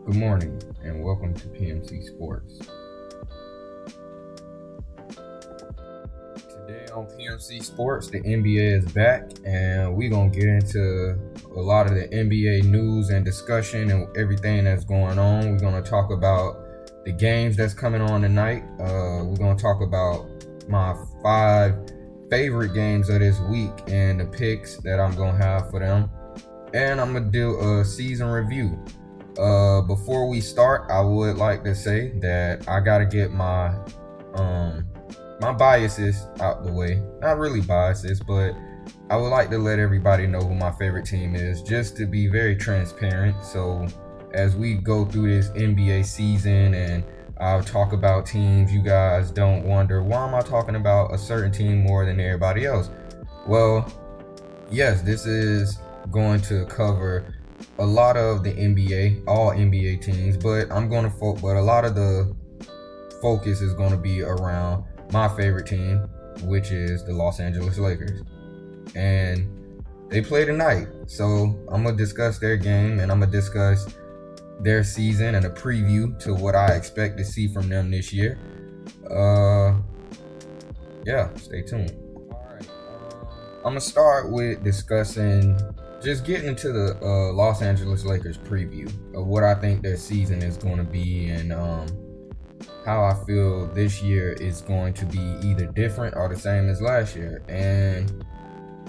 Good morning and welcome to PMC Sports. Today on PMC Sports, the NBA is back and we're going to get into a lot of the NBA news and discussion and everything that's going on. We're going to talk about the games that's coming on tonight. We're going to talk about my 5 favorite games of this week and the picks that I'm going to have for them. And I'm going to do a season review. Before we start, I would like to say that I gotta get my biases out the way. Not really biases, but I would like to let everybody know who my favorite team is, just to be very transparent. So as we go through this NBA season and I'll talk about teams, you guys don't wonder, why am I talking about a certain team more than everybody else? Well, yes, this is going to cover a lot of the NBA, all NBA teams, but a lot of the focus is going to be around my favorite team, which is the Los Angeles Lakers. And they play tonight, so I'm going to discuss their game and I'm going to discuss their season and a preview to what I expect to see from them this year. Stay tuned. Alright, I'm going to start with getting into the Los Angeles Lakers preview of what I think their season is going to be and how I feel this year is going to be either different or the same as last year. And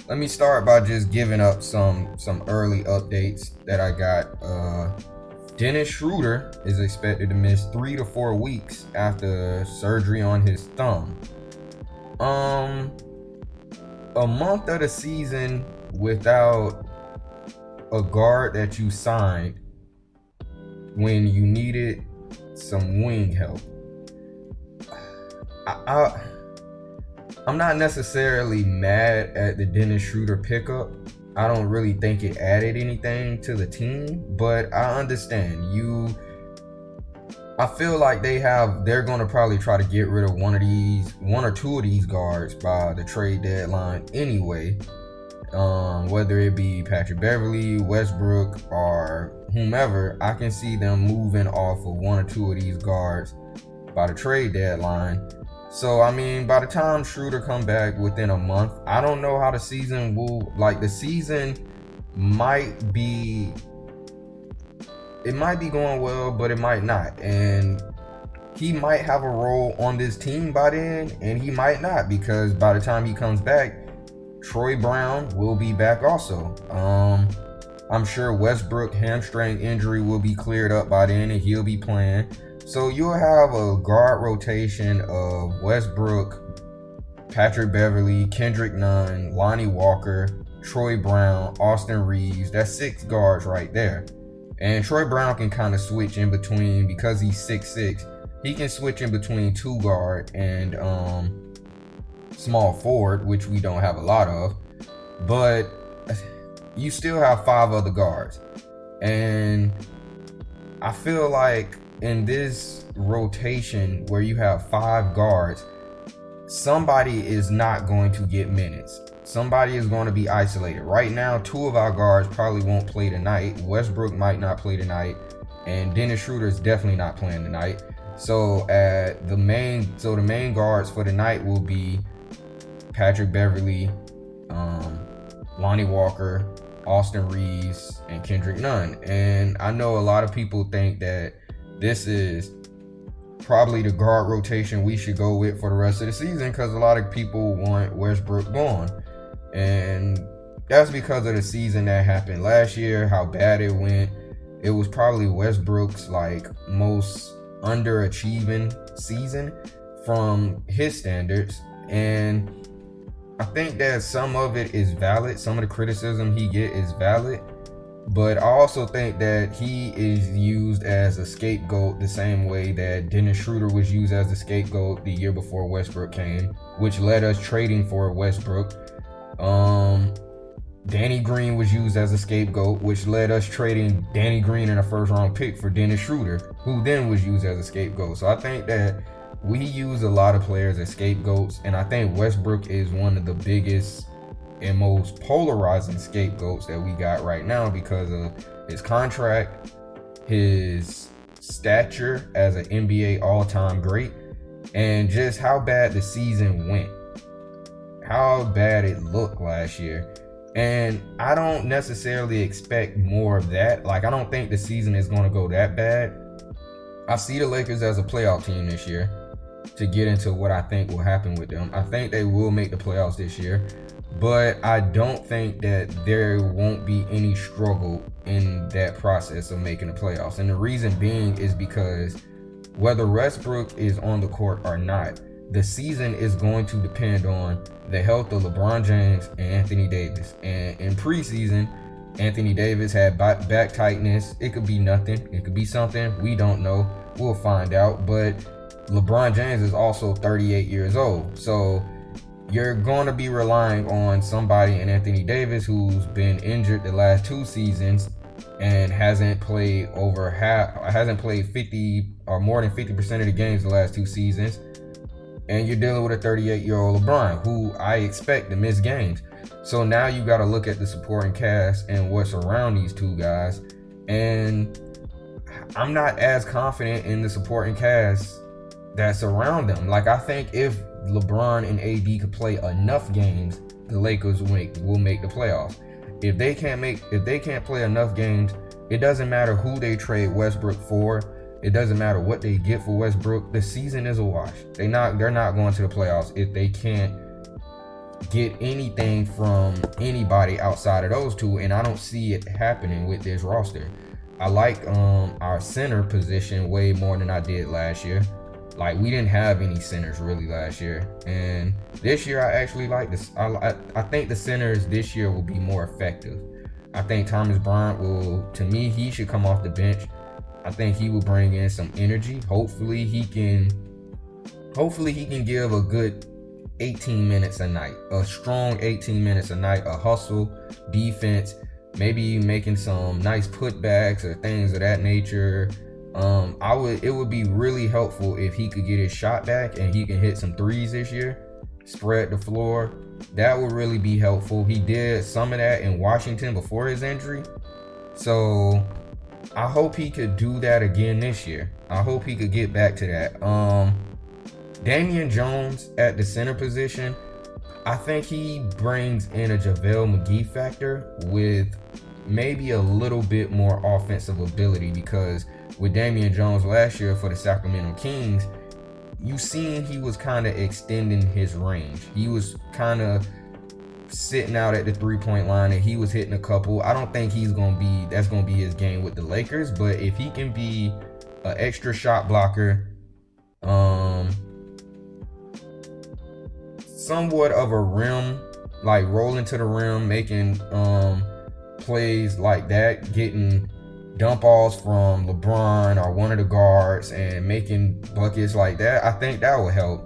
let me start by just giving up some early updates that I got. Dennis Schroeder is expected to miss 3 to 4 weeks after surgery on his thumb. A month of the season without a guard that you signed when you needed some wing help. I'm not necessarily mad at the Dennis Schroeder pickup. I don't really think it added anything to the team, but I understand I feel like they're going to probably try to get rid of one or two of these guards by the trade deadline anyway. Whether it be Patrick Beverly, Westbrook, or whomever, I can see them moving off of one or two of these guards by the trade deadline. So, I mean, by the time Schroeder come back within a month, I don't know how the season will, the season might be going well, but it might not. And he might have a role on this team by then, and he might not, because by the time he comes back, Troy Brown will be back also. I'm sure Westbrook hamstring injury will be cleared up by then and he'll be playing. So you'll have a guard rotation of Westbrook, Patrick Beverly, Kendrick Nunn, Lonnie Walker, Troy Brown, Austin Reeves. That's 6 guards right there. And Troy Brown can kind of switch in between, because he's 6'6". He can switch in between 2 guard and small forward, which we don't have a lot of, but you still have 5 other guards. And I feel like in this rotation where you have 5 guards, somebody is not going to get minutes. Somebody is going to be isolated. Right now, 2 of our guards probably won't play tonight. Westbrook might not play tonight, and Dennis Schroeder is definitely not playing tonight. So the main guards for tonight will be Patrick Beverly, Lonnie Walker, Austin Reeves, and Kendrick Nunn. And I know a lot of people think that this is probably the guard rotation we should go with for the rest of the season, because a lot of people want Westbrook gone. And that's because of the season that happened last year, how bad it went. It was probably Westbrook's most underachieving season from his standards. And I think that some of it is valid. Some of the criticism he get is valid. But I also think that he is used as a scapegoat the same way that Dennis Schroeder was used as a scapegoat the year before Westbrook came, which led us trading for Westbrook. Danny Green was used as a scapegoat, which led us trading Danny Green in a first-round pick for Dennis Schroeder, who then was used as a scapegoat. So I think that we use a lot of players as scapegoats, and I think Westbrook is one of the biggest and most polarizing scapegoats that we got right now because of his contract his stature as an NBA all-time great, and just how bad the season went, how bad it looked last year. And I don't necessarily expect more of that. Like, I don't think the season is going to go that bad. I see the Lakers as a playoff team this year. To get into what I think will happen with them, I think they will make the playoffs this year, but I don't think that there won't be any struggle in that process of making the playoffs. And the reason being is because whether Westbrook is on the court or not, the season is going to depend on the health of LeBron James and Anthony Davis. And in preseason, Anthony Davis had back tightness. It could be nothing. It could be something. We don't know. We'll find out. But LeBron James is also 38 years old. So you're going to be relying on somebody in Anthony Davis who's been injured the last 2 seasons and hasn't played 50 or more than 50% of the games the last 2 seasons. And you're dealing with a 38-year-old LeBron who I expect to miss games. So now you got to look at the supporting cast and what's around these 2 guys. And I'm not as confident in the supporting cast that's around them. Like, I think if LeBron and AD could play enough games, the Lakers will make the playoffs. If they can't play enough games, it doesn't matter who they trade Westbrook for. It doesn't matter what they get for Westbrook. The season is a wash. They're not going to the playoffs if they can't get anything from anybody outside of those 2, and I don't see it happening with this roster. I like our center position way more than I did last year. Like, we didn't have any centers really last year, and this year I actually like this. I think the centers this year will be more effective. I think Thomas Bryant to me, he should come off the bench. I think he will bring in some energy. Hopefully he can give a good 18 minutes a night, a strong 18 minutes a night, a hustle, defense, maybe making some nice putbacks or things of that nature. It would be really helpful if he could get his shot back and he can hit some threes this year, spread the floor. That would really be helpful. He did some of that in Washington before his injury. So I hope he could do that again this year. I hope he could get back to that. Damian Jones at the center position, I think he brings in a JaVale McGee factor with maybe a little bit more offensive ability, because with Damian Jones last year for the Sacramento Kings, you seen he was kind of extending his range. He was kind of sitting out at the 3-point line and he was hitting a couple. I don't think that's going to be his game with the Lakers, but if he can be an extra shot blocker, somewhat of a rim, like rolling to the rim, making plays like that, getting dump balls from LeBron or one of the guards and making buckets like that, I think that will help.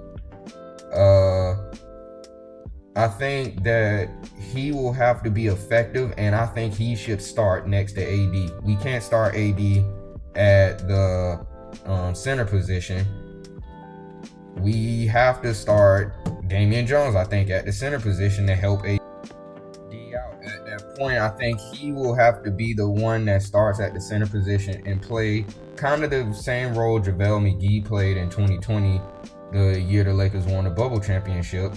I think that he will have to be effective, and I think he should start next to AD. We can't start AD at the center position. We have to start Damian Jones, I think, at the center position to help AD out. At that point, I think he will have to be the one that starts at the center position and play kind of the same role JaVale McGee played in 2020, the year the Lakers won the bubble championship.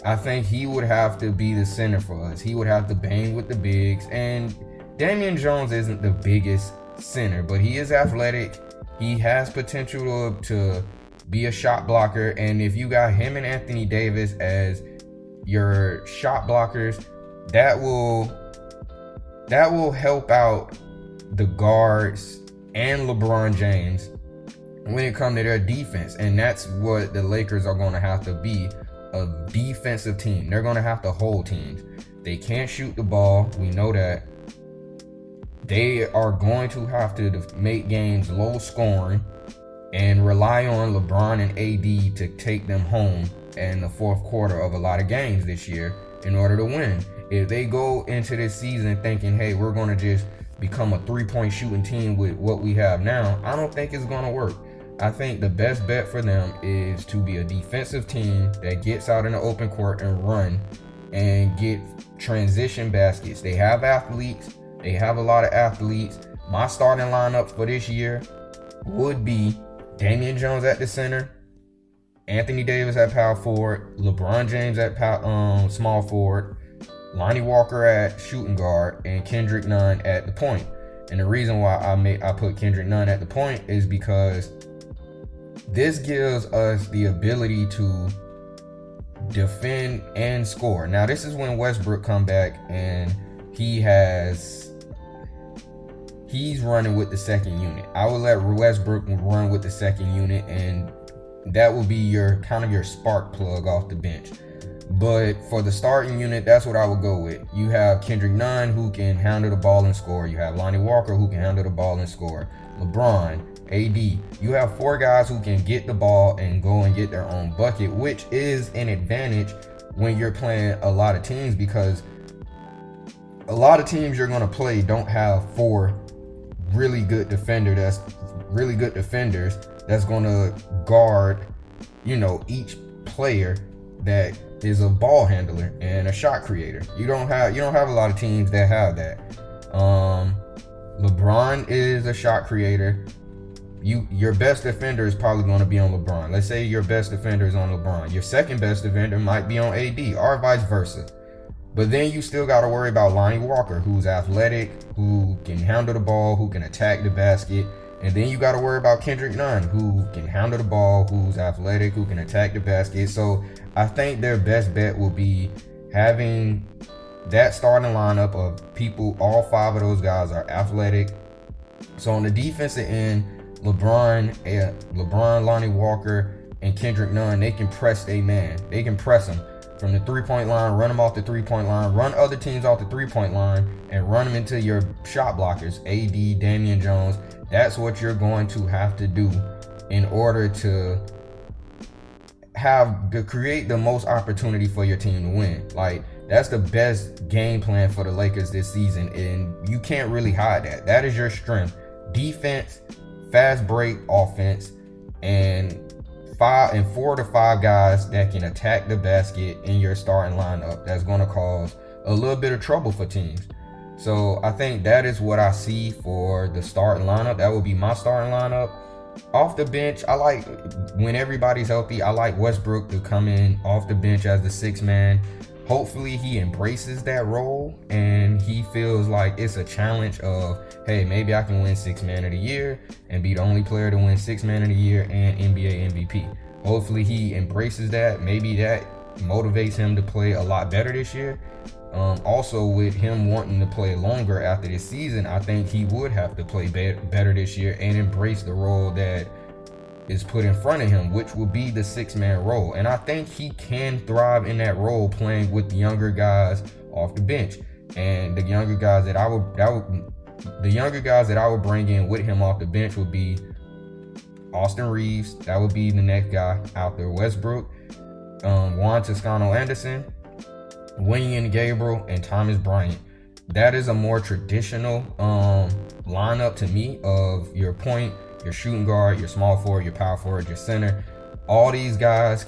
I think he would have to be the center for us. He would have to bang with the bigs. And Damian Jones isn't the biggest center, but he is athletic. He has potential to be a shot blocker. And if you got him and Anthony Davis as your shot blockers, that will help out the guards and LeBron James when it comes to their defense. And that's what the Lakers are going to have to be. A defensive team. They're going to have to hold teams. They can't shoot the ball. We know that. They are going to have to make games low scoring and rely on LeBron and AD to take them home in the fourth quarter of a lot of games this year in order to win. If they go into this season thinking, hey, we're going to just become a 3-point shooting team with what we have now, I don't think it's going to work. I think the best bet for them is to be a defensive team that gets out in the open court and run and get transition baskets. They have athletes. They have a lot of athletes. my starting lineup for this year would be Damian Jones at the center, Anthony Davis at power forward, LeBron James at small forward, Lonnie Walker at shooting guard, and Kendrick Nunn at the point. And the reason why I put Kendrick Nunn at the point is because this gives us the ability to defend and score. Now, this is when Westbrook come back and he's running with the second unit. I would let Westbrook run with the second unit, and that will be your kind of your spark plug off the bench. But for the starting unit, that's what I would go with. You have Kendrick Nunn, who can handle the ball and score. You have Lonnie Walker, who can handle the ball and score. LeBron, AD. You have 4 guys who can get the ball and go and get their own bucket, which is an advantage when you're playing a lot of teams, because a lot of teams you're going to play don't have 4 really good defenders that's going to guard, each player that is a ball handler and a shot creator. You don't have a lot of teams that have that. LeBron is a shot creator. Your best defender is probably going to be on LeBron. Let's say your best defender is on LeBron. Your second best defender might be on AD, or vice versa. But then you still got to worry about Lonnie Walker, who's athletic, who can handle the ball, who can attack the basket. And then you got to worry about Kendrick Nunn, who can handle the ball, who's athletic, who can attack the basket. So I think their best bet will be having that starting lineup of people. All 5 of those guys are athletic. So on the defensive end, LeBron, Lonnie Walker, and Kendrick Nunn, they can press their man. They can press them from the 3-point line, run them off the 3-point line, run other teams off the 3-point line, and run them into your shot blockers, AD, Damian Jones. That's what you're going to have to do in order to create the most opportunity for your team to win. Like, that's the best game plan for the Lakers this season, and you can't really hide that. That is your strength. Defense, fast break offense, and 4 to 5 guys that can attack the basket in your starting lineup. That's going to cause a little bit of trouble for teams. So I think that is what I see for the starting lineup. That would be my starting lineup. Off the bench, I like, when everybody's healthy, I like Westbrook to come in off the bench as the 6th man. Hopefully he embraces that role and he feels like it's a challenge of, hey, maybe I can win 6th man of the year and be the only player to win 6th man of the year and NBA MVP. Hopefully he embraces that. Maybe that motivates him to play a lot better this year. Also, with him wanting to play longer after this season, I think he would have to play better this year and embrace the role that is put in front of him, which will be the 6-man role. And I think he can thrive in that role, playing with the younger guys off the bench. And the younger guys that I would bring in with him off the bench would be Austin Reeves. That would be the next guy out there. Westbrook, Juan Toscano-Anderson, Wenyen Gabriel, and Thomas Bryant. That is a more traditional lineup to me of your point, your shooting guard, your small forward, your power forward, your center. All these guys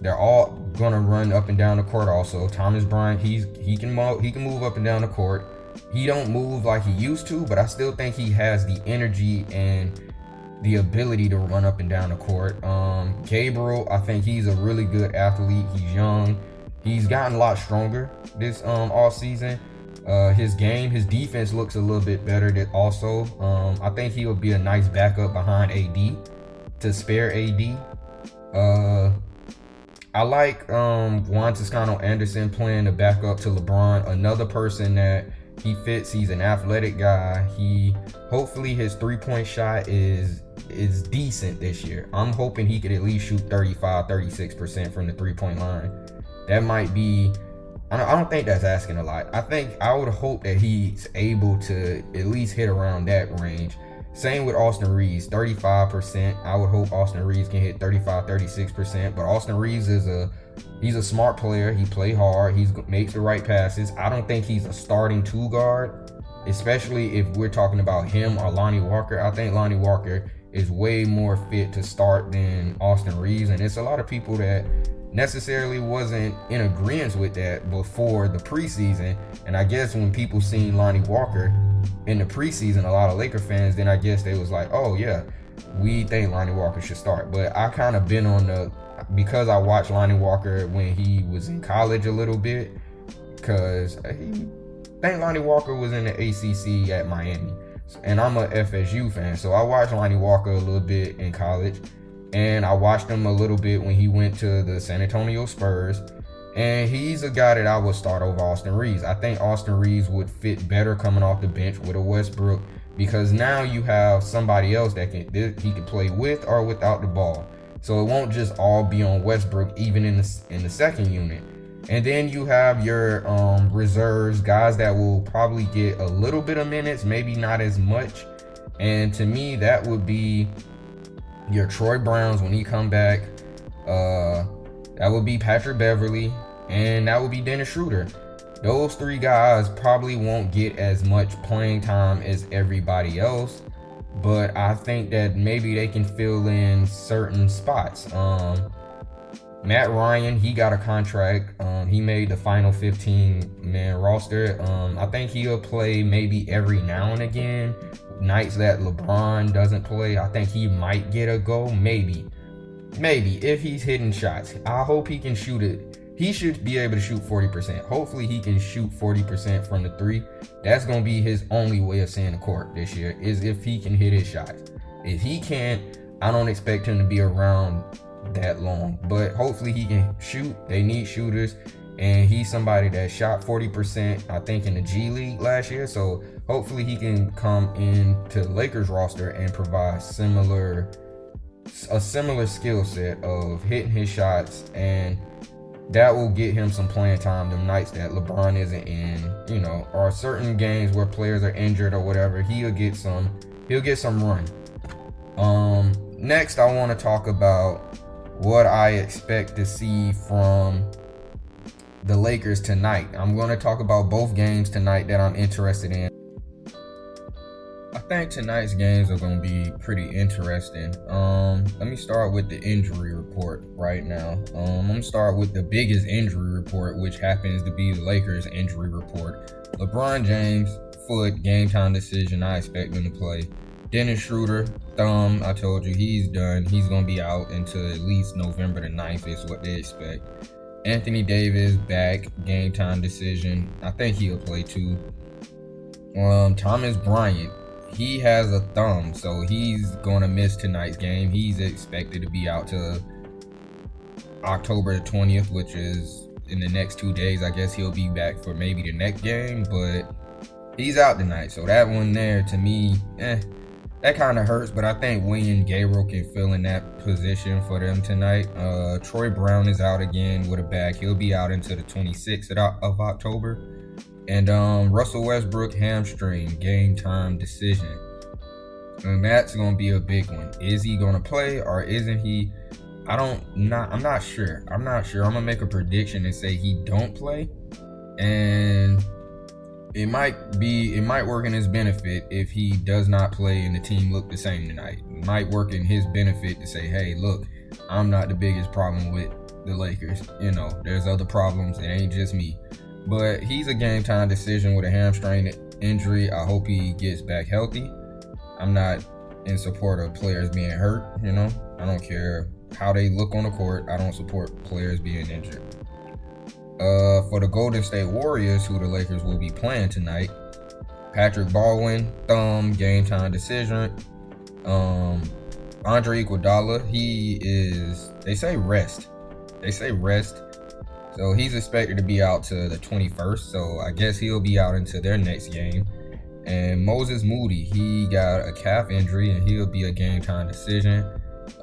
they're all gonna run up and down the court. Also, Thomas Bryant, he can move up and down the court. He don't move like he used to, but I still think he has the energy and the ability to run up and down the court. Gabriel, I think he's a really good athlete. He's young. He's gotten a lot stronger this all season. His defense looks a little bit better. Also, I think he will be a nice backup behind AD to spare AD. I like Juan Toscano-Anderson playing the backup to LeBron. Another person that he fits. He's an athletic guy. Hopefully his 3-point shot is decent this year. I'm hoping he could at least shoot 35-36% from the 3-point line. That might be, I don't think that's asking a lot. I would hope that he's able to at least hit around that range. Same with Austin Reeves, 35%. I would hope Austin Reeves can hit 35-36%. But Austin Reeves he's a smart player. He plays hard. He makes the right passes. I don't think he's a starting 2 guard, especially if we're talking about him or Lonnie Walker. I think Lonnie Walker is way more fit to start than Austin Reeves. And it's a lot of people that necessarily wasn't in agreement with that before the preseason. And I guess when people seen Lonnie Walker, in the preseason, a lot of Laker fans, then I guess they was like, oh yeah, we think Lonnie Walker should start. But I kind of been on the, because I watched Lonnie Walker when he was in college a little bit, because I think Lonnie Walker was in the ACC at Miami, and I'm a FSU fan, so I watched Lonnie Walker a little bit in college, and I watched him a little bit when he went to the San Antonio Spurs, and he's a guy that I would start over Austin Reeves. I think Austin Reeves would fit better coming off the bench with a Westbrook, because now you have somebody else that he can play with or without the ball. So it won't just all be on Westbrook, even in the second unit. And then you have your reserves, guys that will probably get a little bit of minutes, maybe not as much. And to me, that would be your Troy Browns when he come back. That would be Patrick Beverley, and that would be Dennis Schroeder. Those three guys probably won't get as much playing time as everybody else, but I think that maybe they can fill in certain spots. Matt Ryan, he got a contract. He made the final 15-man roster. I think he'll play maybe every now and again. Nights that LeBron doesn't play, I think he might get a go. Maybe if he's hitting shots. I hope he can shoot it. He should be able to shoot 40%. Hopefully he can shoot 40% from the three. That's going to be his only way of seeing the court this year, is if he can hit his shots. If he can't, I don't expect him to be around that long. But hopefully he can shoot. They need shooters. And he's somebody that shot 40%, I think, in the G League last year. So hopefully he can come into the Lakers roster and provide a similar skill set of hitting his shots, and that will get him some playing time them nights that LeBron isn't in, or certain games where players are injured or whatever. He'll get some run. Next I want to talk about what I expect to see from the Lakers tonight. I'm going to talk about both games tonight that I'm interested in. I think tonight's games are going to be pretty interesting. Let me start with the injury report right now. I'm going to start with the biggest injury report, which happens to be the Lakers injury report. LeBron James, foot, game time decision. I expect him to play. Dennis Schroeder, thumb. I told you he's done. He's going to be out until at least November the 9th is what they expect. Anthony Davis, back, game time decision. I think he'll play too. Thomas Bryant, he has a thumb, so he's going to miss tonight's game. He's expected to be out to October the 20th, which is in the next 2 days. I guess he'll be back for maybe the next game, but he's out tonight. So that one there, to me, that kind of hurts, but I think William Gabriel can fill in that position for them tonight. Troy Brown is out again with a back. He'll be out until the 26th of October. And Russell Westbrook, hamstring, game time decision. And that's going to be a big one. Is he going to play or isn't he? I'm not sure. I'm going to make a prediction and say he don't play. And it might work in his benefit if he does not play and the team look the same tonight. It might work in his benefit to say, hey, look, I'm not the biggest problem with the Lakers. There's other problems. It ain't just me. But he's a game time decision with a hamstring injury. I hope he gets back healthy. I'm not in support of players being hurt. I don't care how they look on the court. I don't support players being injured. For the Golden State Warriors, who the Lakers will be playing tonight, Patrick Baldwin, thumb, game time decision. Andre Iguodala, they say rest. So he's expected to be out to the 21st. So I guess he'll be out until their next game. And Moses Moody, he got a calf injury and he'll be a game time decision.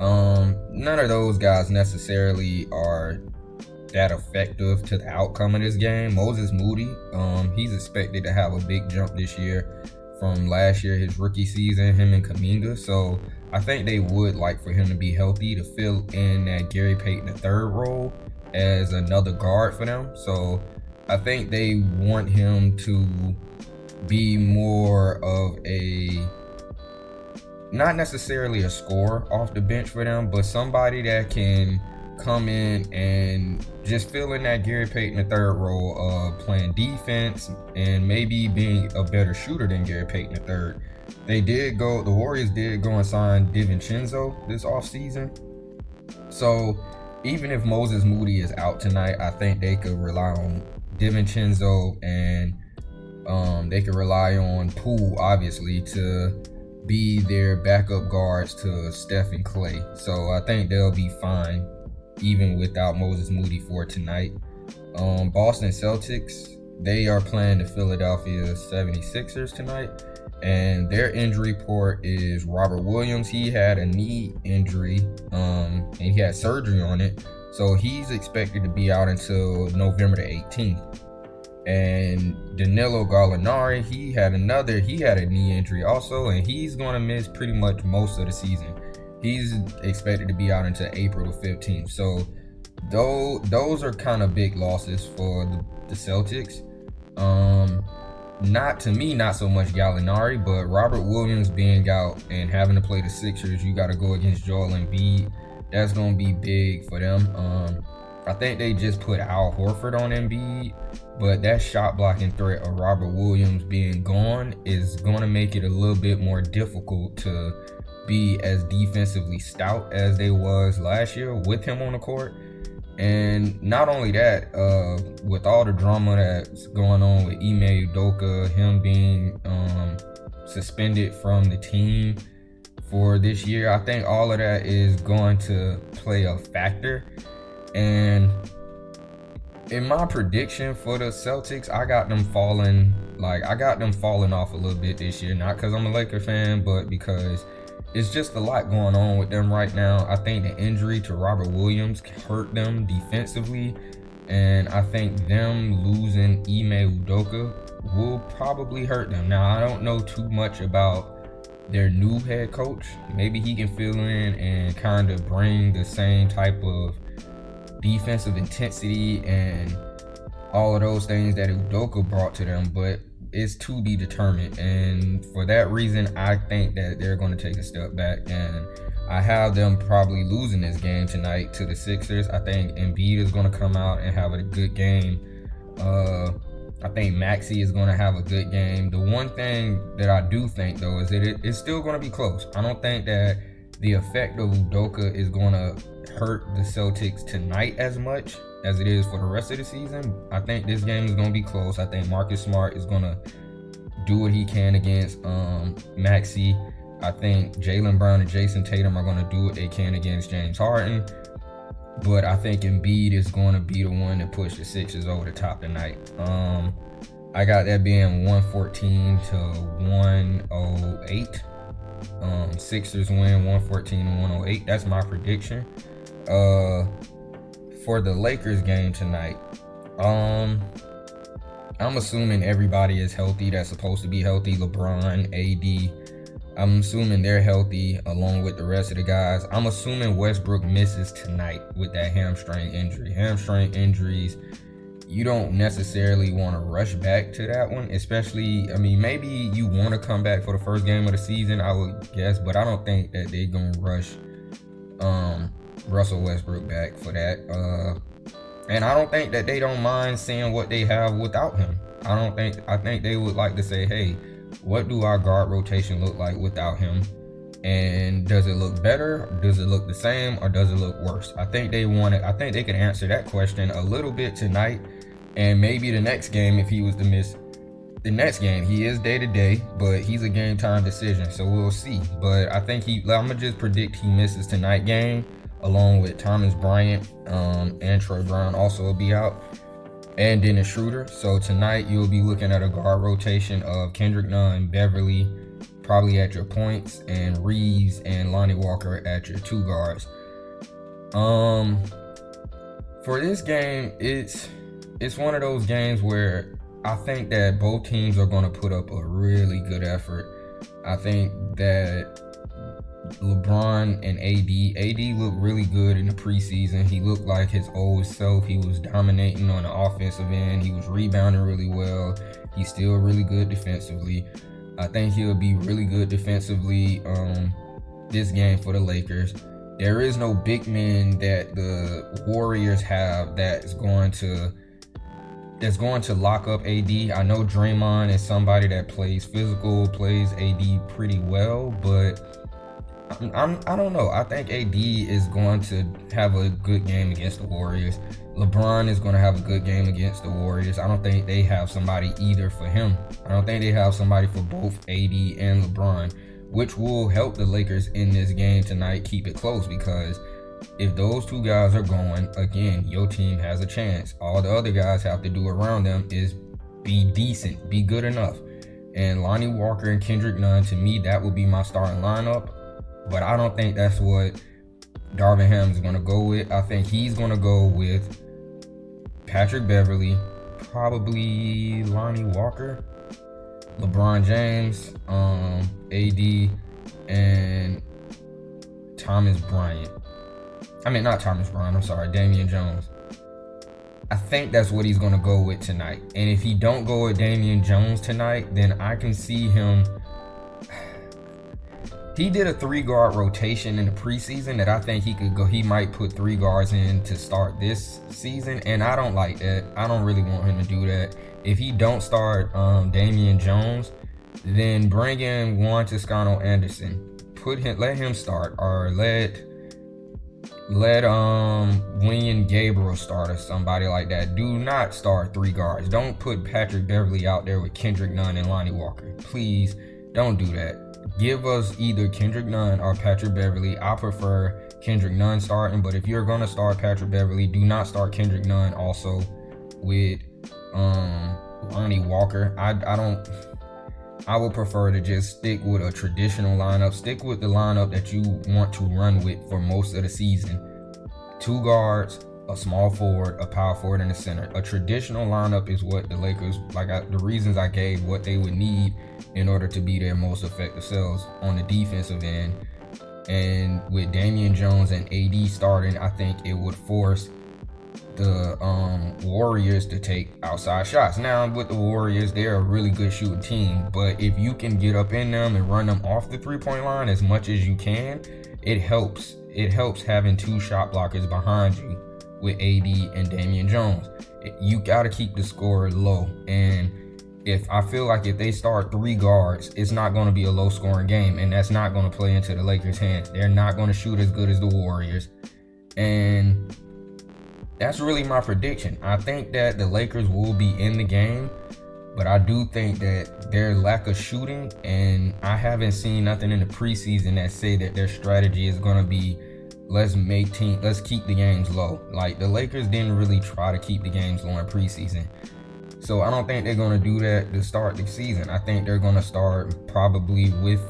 None of those guys necessarily are that effective to the outcome of this game. Moses Moody, he's expected to have a big jump this year from last year, his rookie season, him and Kuminga. So I think they would like for him to be healthy to fill in that Gary Payton III role as another guard for them. So I think they want him to be more of not necessarily a scorer off the bench for them, but somebody that can come in and just fill in that Gary Payton III role of playing defense and maybe being a better shooter than Gary Payton III. The Warriors did go and sign DiVincenzo this offseason. So even if Moses Moody is out tonight, I think they could rely on DiVincenzo, and they could rely on Poole, obviously, to be their backup guards to Steph and Clay. So I think they'll be fine even without Moses Moody for tonight. Boston Celtics, they are playing the Philadelphia 76ers tonight, and their injury report is Robert Williams. He had a knee injury, and he had surgery on it, so he's expected to be out until November the 18th. And Danilo Gallinari, he had a knee injury also, and he's going to miss pretty much most of the season. He's expected to be out until April the 15th. So those are kind of big losses for the Celtics. Not so much Gallinari, but Robert Williams being out and having to play the Sixers, you got to go against Joel Embiid. That's going to be big for them. I think they just put Al Horford on Embiid, but that shot blocking threat of Robert Williams being gone is going to make it a little bit more difficult to be as defensively stout as they was last year with him on the court. And not only that, with all the drama that's going on with Ime Udoka, him being suspended from the team for this year, I think all of that is going to play a factor. And in my prediction for the Celtics, I got them falling off a little bit this year. Not because I'm a Laker fan, but because it's just a lot going on with them right now. I think the injury to Robert Williams hurt them defensively, and I think them losing Ime Udoka will probably hurt them. Now, I don't know too much about their new head coach. Maybe he can fill in and kind of bring the same type of defensive intensity and all of those things that Udoka brought to them, but it's to be determined. And for that reason, I think that they're going to take a step back, and I have them probably losing this game tonight to the Sixers. I think Embiid is going to come out and have a good game. I think Maxey is going to have a good game. The one thing that I do think, though, is that it's still going to be close. I don't think that the effect of Udoka is going to hurt the Celtics tonight as much as it is for the rest of the season. I think this game is going to be close. I think Marcus Smart is going to do what he can against Maxey. I think Jaylen Brown and Jason Tatum are going to do what they can against James Harden. But I think Embiid is going to be the one that push the Sixers over the top tonight. I got that being 114 to 108. Sixers win 114 to 108. That's my prediction. For the Lakers game tonight, I'm assuming everybody is healthy that's supposed to be healthy. LeBron, AD, I'm assuming they're healthy along with the rest of the guys. I'm assuming Westbrook misses tonight with that hamstring injury. Hamstring injuries, you don't necessarily want to rush back to that one, especially, maybe you want to come back for the first game of the season, I would guess, but I don't think that they're going to rush Russell Westbrook back for that. And I don't think that they don't mind seeing what they have without him. I think they would like to say, hey, what do our guard rotation look like without him? And does it look better? Does it look the same? Or does it look worse? I think they can answer that question a little bit tonight. And maybe the next game, if he was to miss the next game, he is day to day, but he's a game time decision. So we'll see. But I think I'm going to just predict he misses tonight game, along with Thomas Bryant and Troy Brown also will be out, and Dennis Schroeder. So tonight you'll be looking at a guard rotation of Kendrick Nunn, Beverly, probably at your points, and Reeves and Lonnie Walker at your two guards. For this game, it's one of those games where I think that both teams are going to put up a really good effort. I think that LeBron and AD looked really good in the preseason. He looked like his old self. He was dominating on the offensive end. He was rebounding really well. He's still really good defensively. I think he'll be really good defensively this game for the Lakers. There is no big man that the Warriors have that's going to lock up AD. I know Draymond is somebody that plays physical, plays AD pretty well, but I don't know. I think AD is going to have a good game against the Warriors. LeBron is going to have a good game against the Warriors. I don't think they have somebody either for him. I don't think they have somebody for both AD and LeBron, which will help the Lakers in this game tonight keep it close, because if those two guys are going, again, your team has a chance. All the other guys have to do around them is be decent, be good enough. And Lonnie Walker and Kendrick Nunn, to me, that would be my starting lineup. But I don't think that's what Darvin Ham is going to go with. I think he's going to go with Patrick Beverly, probably Lonnie Walker, LeBron James, AD, and Thomas Bryant. I mean, not Thomas Bryant, I'm sorry, Damian Jones. I think that's what he's going to go with tonight. And if he don't go with Damian Jones tonight, then I can see him. He did a 3-guard rotation in the preseason that I think he could go. He might put 3 guards in to start this season, and I don't like that. I don't really want him to do that. If he don't start Damian Jones, then bring in Juan Toscano Anderson. Let him start, or let William Gabriel start or somebody like that. Do not start 3 guards. Don't put Patrick Beverly out there with Kendrick Nunn and Lonnie Walker. Please don't do that. Give us either Kendrick Nunn or Patrick Beverly. I prefer Kendrick Nunn starting, but if you're gonna start Patrick Beverly, do not start Kendrick Nunn also with Lonnie Walker. I would prefer to just stick with a traditional lineup. Stick with the lineup that you want to run with for most of the season. 2 guards, a small forward, a power forward in the center. A traditional lineup is what the Lakers, the reasons I gave, what they would need in order to be their most effective selves on the defensive end. And with Damian Jones and AD starting, I think it would force the Warriors to take outside shots. Now, with the Warriors, they're a really good shooting team, but if you can get up in them and run them off the 3-point line as much as you can, it helps. It helps having 2 shot blockers behind you with AD and Damian Jones. You got to keep the score low, and I feel like if they start 3 guards, it's not going to be a low-scoring game, and that's not going to play into the Lakers' hands. They're not going to shoot as good as the Warriors, and that's really my prediction. I think that the Lakers will be in the game, but I do think that their lack of shooting, and I haven't seen nothing in the preseason that say that their strategy is going to be let's keep the games low. Like, the Lakers didn't really try to keep the games low in preseason. So I don't think they're going to do that to start the season. I think they're going to start probably with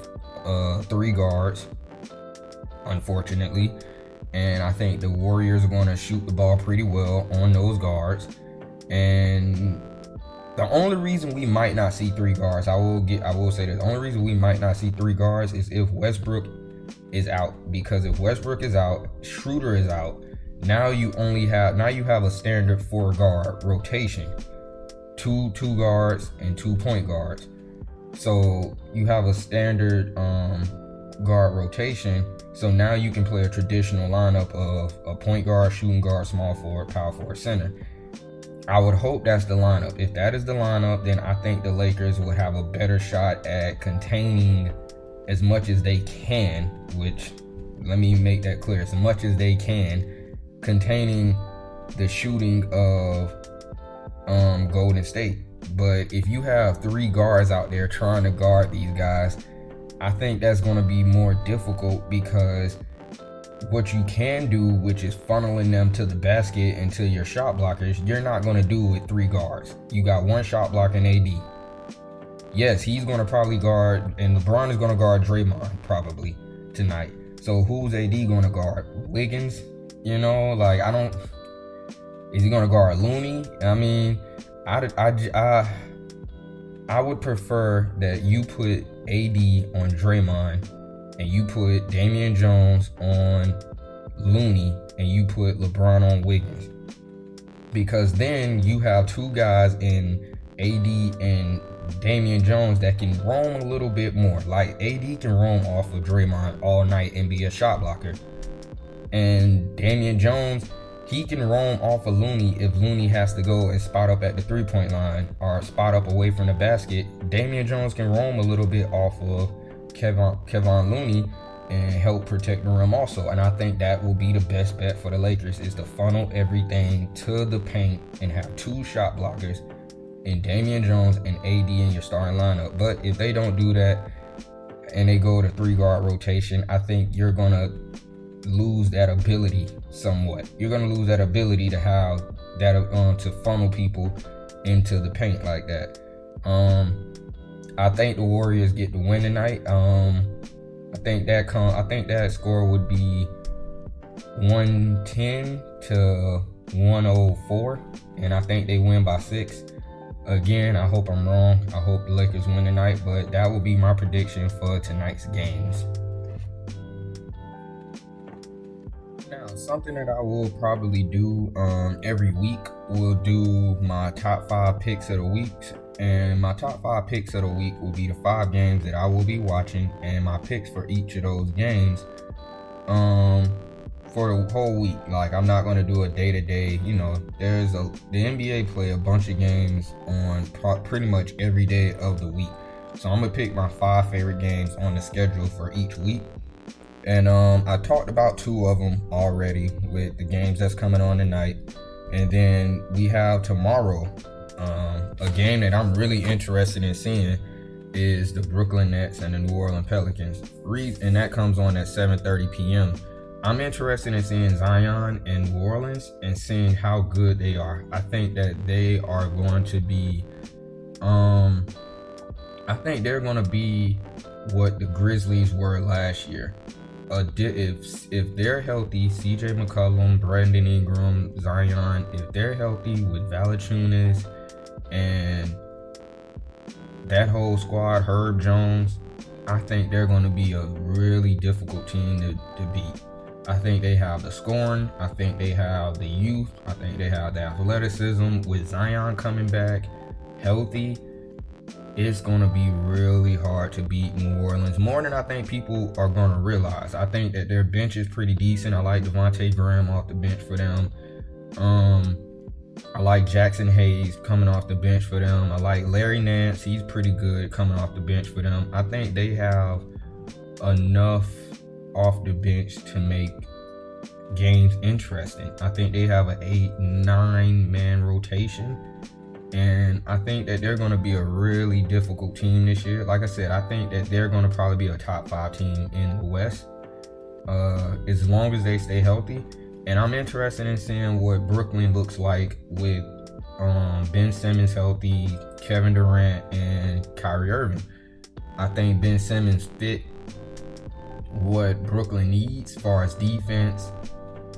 3 guards, unfortunately. And I think the Warriors are going to shoot the ball pretty well on those guards. And the only reason we might not see 3 guards, I will say this, the only reason we might not see 3 guards is if Westbrook is out. Because if Westbrook is out, Schroeder is out, now you have a standard 4-guard rotation. 2 guards and 2 point guards. So you have a standard guard rotation. So now you can play a traditional lineup of a point guard, shooting guard, small forward, power forward, center. I would hope that's the lineup. If that is the lineup, then I think the Lakers will have a better shot at containing as much as they can, which, let me make that clear, as much as they can, containing the shooting of Golden State. But if you have 3 guards out there trying to guard these guys, I think that's going to be more difficult, because what you can do, which is funneling them to the basket and to your shot blockers, you're not going to do with 3 guards. You got 1 shot blocker in AD. Yes, he's going to probably guard, and LeBron is going to guard Draymond probably tonight. So who's AD going to guard? Wiggins? You know, like, is he going to guard Looney? I mean, I would prefer that you put AD on Draymond and you put Damian Jones on Looney and you put LeBron on Wiggins. Because then you have 2 guys in AD and Damian Jones that can roam a little bit more. Like, AD can roam off of Draymond all night and be a shot blocker. And Damian Jones, he can roam off of Looney if Looney has to go and spot up at the 3-point line or spot up away from the basket. Damian Jones can roam a little bit off of Kevon Looney and help protect the rim also. And I think that will be the best bet for the Lakers, is to funnel everything to the paint and have 2 shot blockers in Damian Jones and AD in your starting lineup. But if they don't do that and they go to 3-guard rotation, I think you're going to lose that ability somewhat. You're going to lose that ability to have that to funnel people into the paint like that. I think the Warriors get the win tonight. I think that score would be 110 to 104, and I think they win by 6. Again, I hope I'm wrong. I hope the Lakers win tonight, but that will be my prediction for tonight's games. Now, something that I will probably do every week, will do my top 5 picks of the week. And my top 5 picks of the week will be the 5 games that I will be watching, and my picks for each of those games for the whole week. Like, I'm not going to do a day-to-day, the NBA play a bunch of games on pretty much every day of the week. So I'm going to pick my 5 favorite games on the schedule for each week. And I talked about 2 of them already with the games that's coming on tonight. And then we have tomorrow, a game that I'm really interested in seeing is the Brooklyn Nets and the New Orleans Pelicans. And that comes on at 7:30 p.m. I'm interested in seeing Zion and New Orleans and seeing how good they are. I think that they are going to be I think they're going to be what the Grizzlies were last year. If they're healthy, CJ McCollum, Brandon Ingram, Zion, if they're healthy with Valanciunas and that whole squad, Herb Jones, I think they're going to be a really difficult team to beat. I think they have the scoring. I think they have the youth. I think they have the athleticism. With Zion coming back healthy, it's going to be really hard to beat New Orleans, more than I think people are going to realize. I think that their bench is pretty decent. I like Devontae Graham off the bench for them. I like Jackson Hayes coming off the bench for them. I like Larry Nance. He's pretty good coming off the bench for them. I think they have enough off the bench to make games interesting. I think they have an 8-9 man rotation, and I think that they're going to be a really difficult team this year. Like I said, I think that they're going to probably be a top 5 team in the West, as long as they stay healthy. And I'm interested in seeing what Brooklyn looks like with Ben Simmons healthy, Kevin Durant, and Kyrie Irving. I think Ben Simmons fit what Brooklyn needs as far as defense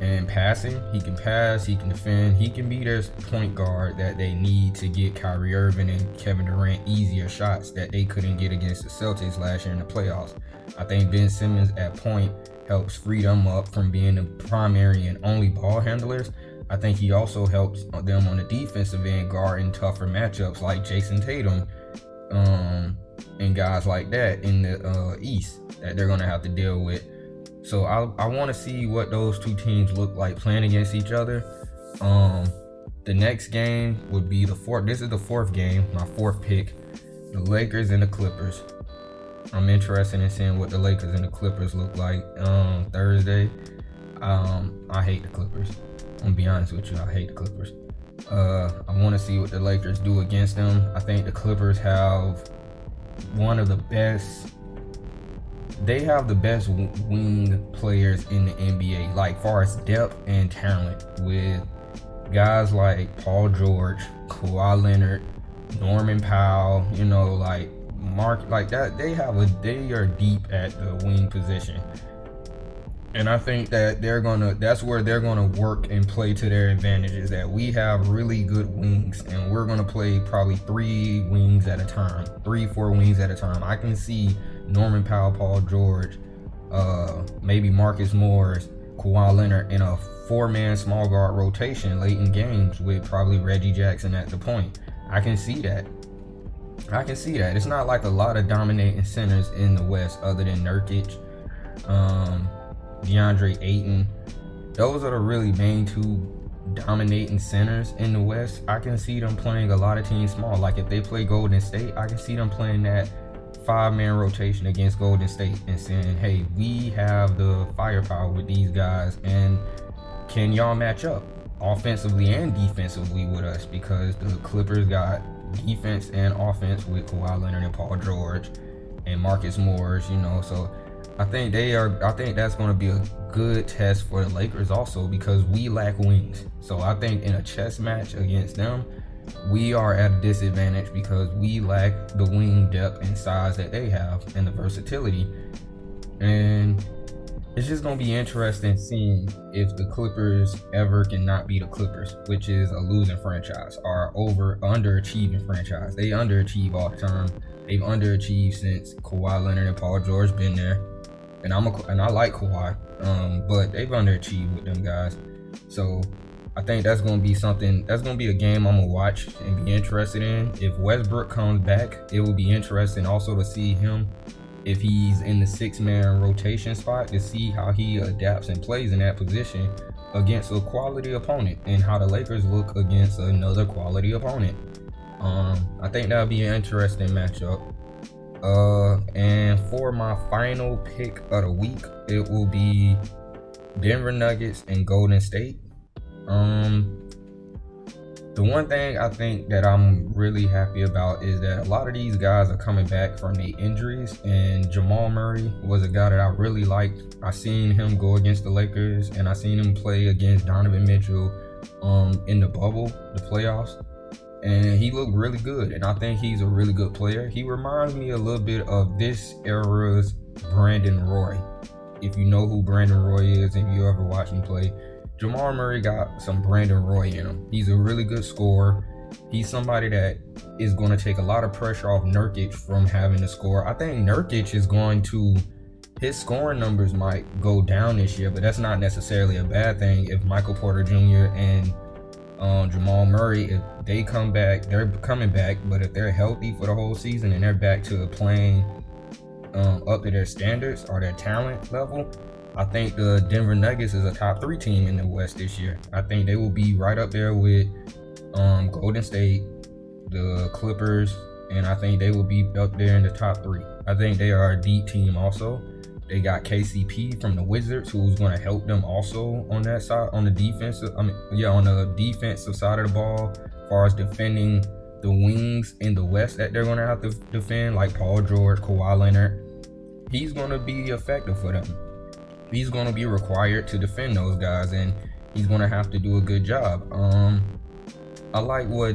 and passing. He can pass, he can defend, he can be their point guard that they need to get Kyrie Irving and Kevin Durant easier shots that they couldn't get against the Celtics last year in the playoffs. I think Ben Simmons at point helps free them up from being the primary and only ball handlers. I think he also helps them on the defensive end guarding tougher matchups like Jason Tatum and guys like that in the East that they're going to have to deal with. So I want to see what those 2 teams look like playing against each other. The next game would be the 4th. This is the 4th game, my 4th pick, the Lakers and the Clippers. I'm interested in seeing what the Lakers and the Clippers look like Thursday. I hate the Clippers. I'm gonna be honest with you, I hate the Clippers. I want to see what the Lakers do against them. I think the Clippers have one of the best. They have the best wing players in the NBA, like far as depth and talent, with guys like Paul George, Kawhi Leonard, Norman Powell, like Mark, like that. They are deep at the wing position. And I think that that's where they're gonna work and play to their advantages. That we have really good wings, and we're gonna play probably 3 wings at a time, 3-4 wings at a time. I can see Norman Powell, Paul George, maybe Marcus Morris, Kawhi Leonard in a 4-man small guard rotation late in games with probably Reggie Jackson at the point. I can see that. It's not like a lot of dominating centers in the West other than Nurkic, DeAndre Ayton, those are the really main two dominating centers in the West. I can see them playing a lot of teams small. Like if they play Golden State, I can see them playing that 5-man rotation against Golden State and saying, hey, we have the firepower with these guys, and can y'all match up offensively and defensively with us? Because the Clippers got defense and offense with Kawhi Leonard and Paul George and Marcus Morris, so I think that's going to be a good test for the Lakers also, because we lack wings. So I think in a chess match against them, we are at a disadvantage because we lack the wing depth and size that they have and the versatility. And it's just going to be interesting seeing if the Clippers ever can not be the Clippers, which is a losing franchise or underachieving franchise. They underachieve all the time. They've underachieved since Kawhi Leonard and Paul George been there. And I like Kawhi, but they've underachieved with them guys. So I think that's going to be something. That's going to be a game I'm going to watch and be interested in. If Westbrook comes back, it will be interesting also to see him if he's in the 6-man rotation spot, to see how he adapts and plays in that position against a quality opponent, and how the Lakers look against another quality opponent. I think that'll be an interesting matchup. And for my final pick of the week, it will be Denver Nuggets and Golden State. The one thing I think that I'm really happy about is that a lot of these guys are coming back from their injuries, and Jamal Murray was a guy that I really liked. I seen him go against the Lakers, and I seen him play against Donovan Mitchell in the bubble, the playoffs, and he looked really good, and I think he's a really good player. He reminds me a little bit of this era's Brandon Roy. If you know who Brandon Roy is, and you ever watch him play, Jamal Murray got some Brandon Roy in him. He's a really good scorer. He's somebody that is going to take a lot of pressure off Nurkic from having to score. I think Nurkic is going to, his scoring numbers might go down this year, but that's not necessarily a bad thing if Michael Porter Jr. and Jamal Murray, if they come back, they're coming back, but if they're healthy for the whole season and they're back to playing up to their standards or their talent level, I think the Denver Nuggets is a top 3 team in the West this year. I think they will be right up there with Golden State, the Clippers, and I think they will be up there in the top 3. I think they are a deep team also. They got KCP from the Wizards, who's going to help them also on that side, on the defensive. on the defensive side of the ball, as far as defending the wings in the West that they're going to have to defend, like Paul George, Kawhi Leonard. He's going to be effective for them. He's going to be required to defend those guys, and he's going to have to do a good job. I like how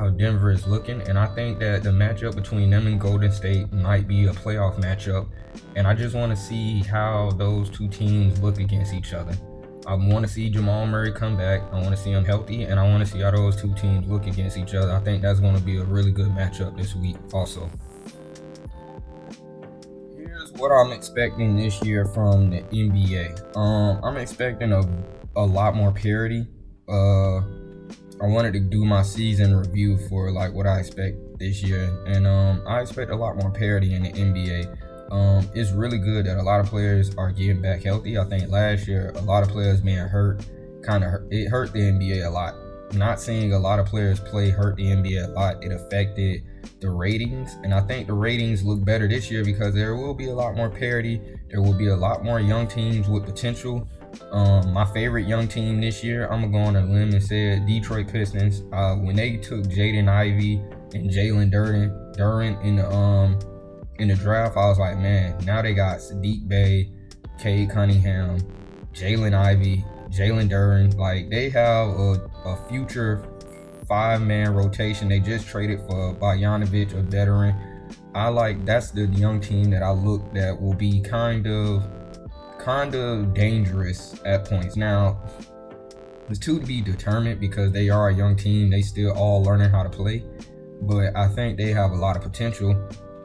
Denver is looking, and I think that the matchup between them and Golden State might be a playoff matchup, and I just want to see how those two teams look against each other. I want to see Jamal Murray come back. I want to see him healthy, and I want to see how those two teams look against each other. I think that's going to be a really good matchup this week also. What I'm expecting this year from the NBA. I'm expecting a lot more parity. I wanted to do my season review for like what I expect this year, and I expect a lot more parity in the NBA. It's really good that a lot of players are getting back healthy. I think last year a lot of players being hurt it hurt the NBA a lot. Not seeing a lot of players play hurt the NBA a lot. It affected the ratings, and I think the ratings look better this year because there will be a lot more parity. There will be a lot more young teams with potential. My favorite young team this year, I'm gonna go on a limb and say it, Detroit Pistons. When they took Jaden Ivey and Jalen Duren in the draft, I was like, man, now they got Sadiq Bey, Cade Cunningham, Jalen Ivey, Jalen Duren. Like, they have a future 5-man rotation. They just traded for Bogdanovic, a veteran. That's the young team that will be kind of dangerous at points. Now, it's to be determined because they are a young team. They still all learning how to play, but I think they have a lot of potential.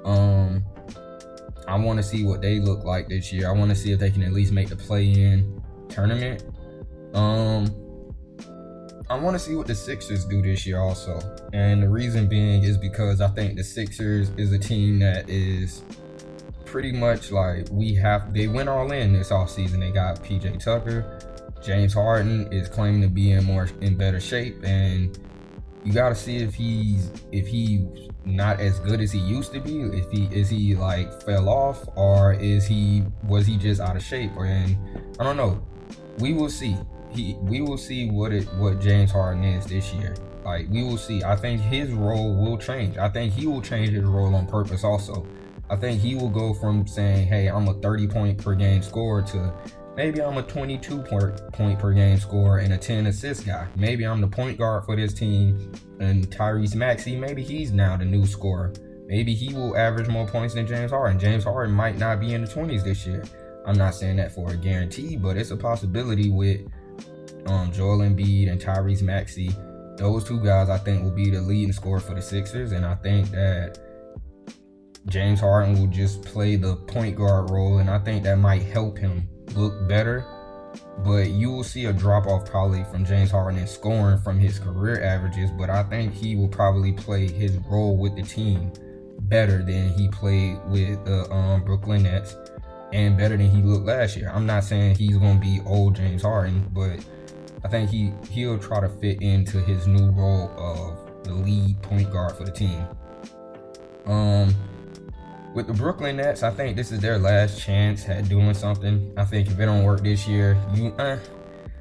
I want to see what they look like this year. I want to see if they can at least make the play-in tournament. I want to see what the Sixers do this year also. And the reason being is because I think the Sixers is a team that is pretty much like they went all in this offseason. They got PJ Tucker. James Harden is claiming to be in better shape, and you got to see if he's not as good as he used to be. If he like fell off, or was he just out of shape? And I don't know. We will see. We will see what James Harden is this year. Like, we will see. I think his role will change. I think he will change his role on purpose also. I think he will go from saying, hey, I'm a 30-point per game scorer to maybe I'm a 22-point per game scorer and a 10-assist guy. Maybe I'm the point guard for this team, and Tyrese Maxey, maybe he's now the new scorer. Maybe he will average more points than James Harden. James Harden might not be in the 20s this year. I'm not saying that for a guarantee, but it's a possibility with Joel Embiid and Tyrese Maxey. Those two guys, I think, will be the leading scorer for the Sixers, and I think that James Harden will just play the point guard role, and I think that might help him look better. But you will see a drop-off probably from James Harden in scoring from his career averages, but I think he will probably play his role with the team better than he played with the Brooklyn Nets, and better than he looked last year. I'm not saying he's going to be old James Harden, but I think he'll try to fit into his new role of the lead point guard for the team. With the Brooklyn Nets, I think this is their last chance at doing something. I think if it don't work this year, I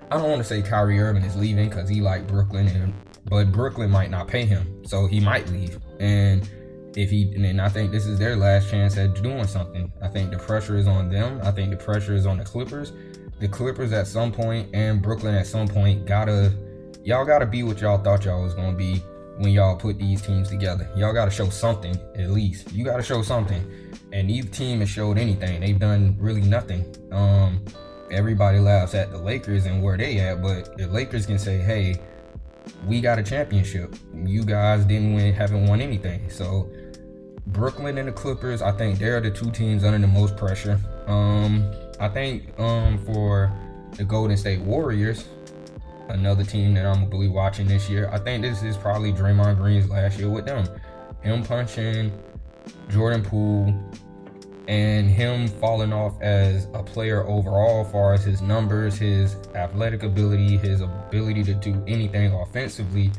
don't want to say Kyrie Irving is leaving because he liked Brooklyn, but Brooklyn might not pay him, so he might leave. And I think this is their last chance at doing something. I think the pressure is on them. I think the pressure is on the Clippers. The Clippers at some point and Brooklyn at some point y'all gotta be what y'all thought y'all was gonna be when y'all put these teams together. Y'all gotta show something, at least. You gotta show something. And neither team has showed anything. They've done really nothing. Everybody laughs at the Lakers and where they at, but the Lakers can say, hey, we got a championship. You guys haven't won anything. So Brooklyn and the Clippers, I think they're the two teams under the most pressure. I think for the Golden State Warriors, another team that I'm gonna be watching this year, I think this is probably Draymond Green's last year with them. Him punching Jordan Poole and him falling off as a player overall as far as his numbers, his athletic ability, his ability to do anything offensively.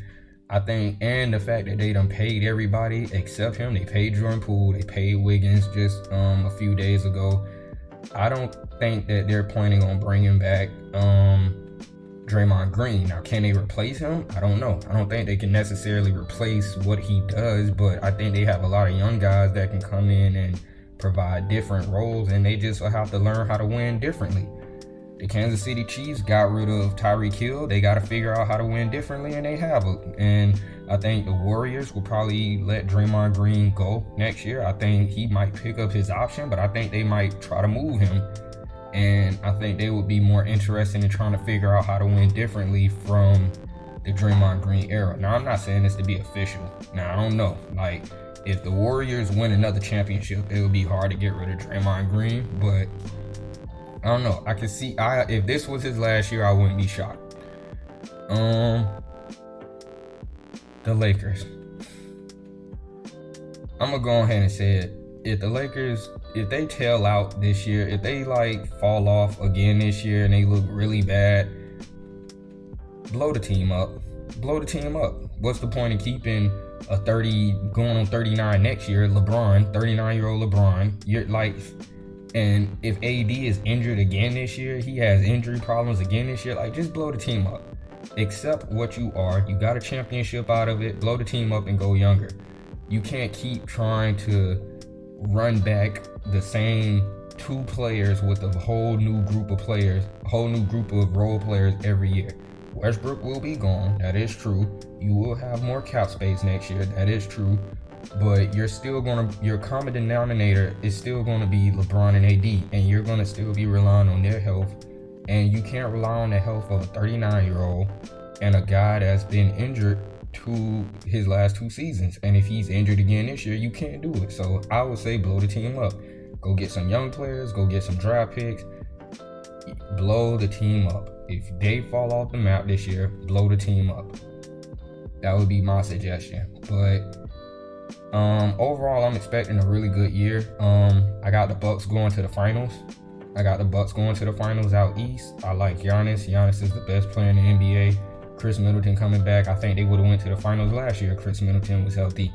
I think, and the fact that they done paid everybody except him. They paid Jordan Poole, they paid Wiggins just a few days ago. I don't think that they're planning on bringing back Draymond Green. Now, can they replace him? I don't know. I don't think they can necessarily replace what he does, but I think they have a lot of young guys that can come in and provide different roles, and they just will have to learn how to win differently. The Kansas City Chiefs got rid of Tyreek Hill. They got to figure out how to win differently, and they have. And I think the Warriors will probably let Draymond Green go next year. I think he might pick up his option, but I think they might try to move him. And I think they would be more interested in trying to figure out how to win differently from the Draymond Green era. Now, I'm not saying this to be official. Now, I don't know. Like, if the Warriors win another championship, it would be hard to get rid of Draymond Green, but I don't know. I can see if this was his last year, I wouldn't be shocked. The Lakers. I'm gonna go ahead and say it. If the Lakers, if they tail out this year, if they fall off again this year and they look really bad, blow the team up. Blow the team up. What's the point of keeping a 30 going on 39 next year, 39-year-old LeBron? And if AD is injured again this year, he has injury problems again this year, just blow the team up. Accept what you are. You got a championship out of it. Blow the team up and go younger. You can't keep trying to run back the same two players with a whole new group of players, a whole new group of role players every year. Westbrook will be gone. That is true. You will have more cap space next year. That is true. But your common denominator is still going to be LeBron and AD, and you're going to still be relying on their health. And you can't rely on the health of a 39-year-old and a guy that's been injured to his last two seasons. And if he's injured again this year, you can't do it. So I would say blow the team up. Go get some young players. Go get some draft picks. Blow the team up. If they fall off the map this year, blow the team up. That would be my suggestion. But overall, I'm expecting a really good year. I got the Bucks going to the finals. I got the Bucks going to the finals out east. I like Giannis. Giannis is the best player in the NBA. Chris Middleton coming back. I think they would have went to the finals last year. Chris Middleton was healthy.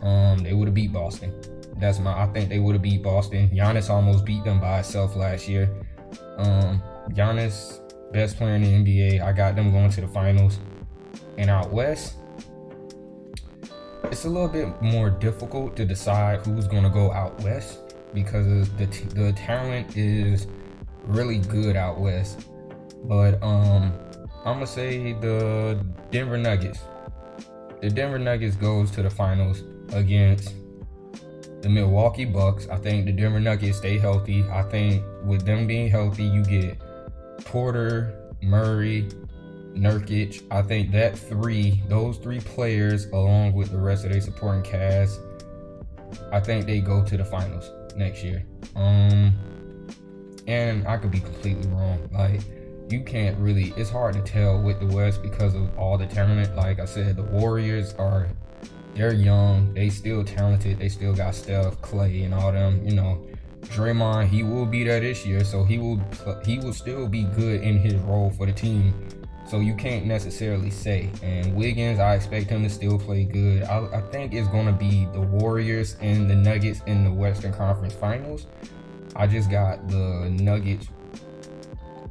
They would have beat Boston. I think they would have beat Boston. Giannis almost beat them by itself last year. Giannis, best player in the NBA. I got them going to the finals. And out west, it's a little bit more difficult to decide who's going to go out west because the talent is really good out west. But I'm going to say the Denver Nuggets. The Denver Nuggets goes to the finals against the Milwaukee Bucks. I think the Denver Nuggets stay healthy. I think with them being healthy, you get Porter, Murray, Nurkic. I think those three players, along with the rest of their supporting cast, I think they go to the finals next year. And I could be completely wrong. Like, you can't really, it's hard to tell with the West because of all the talent. Like I said, the Warriors they're young, they still talented, they still got Steph, Clay, and all them. Draymond, he will be there this year, so he will still be good in his role for the team. So you can't necessarily say. And Wiggins, I expect him to still play good. I think it's going to be the Warriors and the Nuggets in the Western Conference Finals. I just got the Nuggets.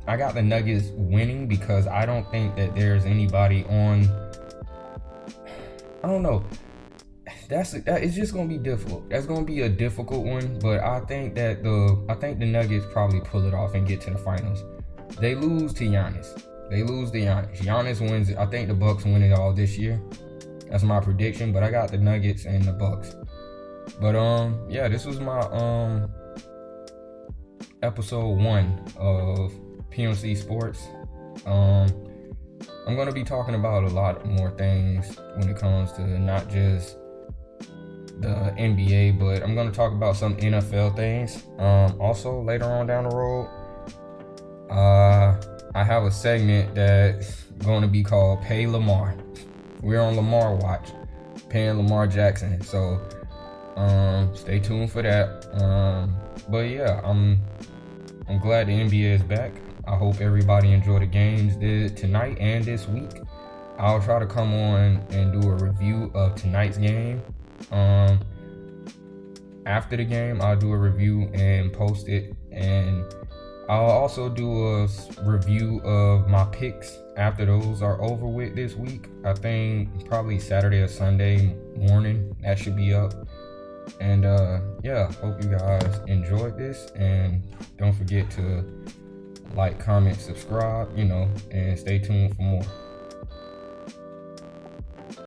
I got the Nuggets winning because I don't think that there's anybody on. I don't know. It's just gonna be difficult. That's gonna be a difficult one, but I think the Nuggets probably pull it off and get to the finals. They lose to Giannis. Giannis wins it. I think the Bucks win it all this year. That's my prediction, but I got the Nuggets and the Bucks. But yeah, this was my episode 1 of PMC Sports. I'm gonna be talking about a lot more things when it comes to not just the NBA, but I'm going to talk about some NFL things. Also, later on down the road, I have a segment that's going to be called Pay Lamar. We're on Lamar watch, paying Lamar Jackson. So stay tuned for that. But yeah, I'm glad the NBA is back. I hope everybody enjoyed the games tonight and this week. I'll try to come on and do a review of tonight's game. After the game, I'll do a review and post it, and I'll also do a review of my picks after those are over with this week. I think probably Saturday or Sunday morning that should be up. And yeah, hope you guys enjoyed this, and don't forget to like, comment, subscribe, and stay tuned for more.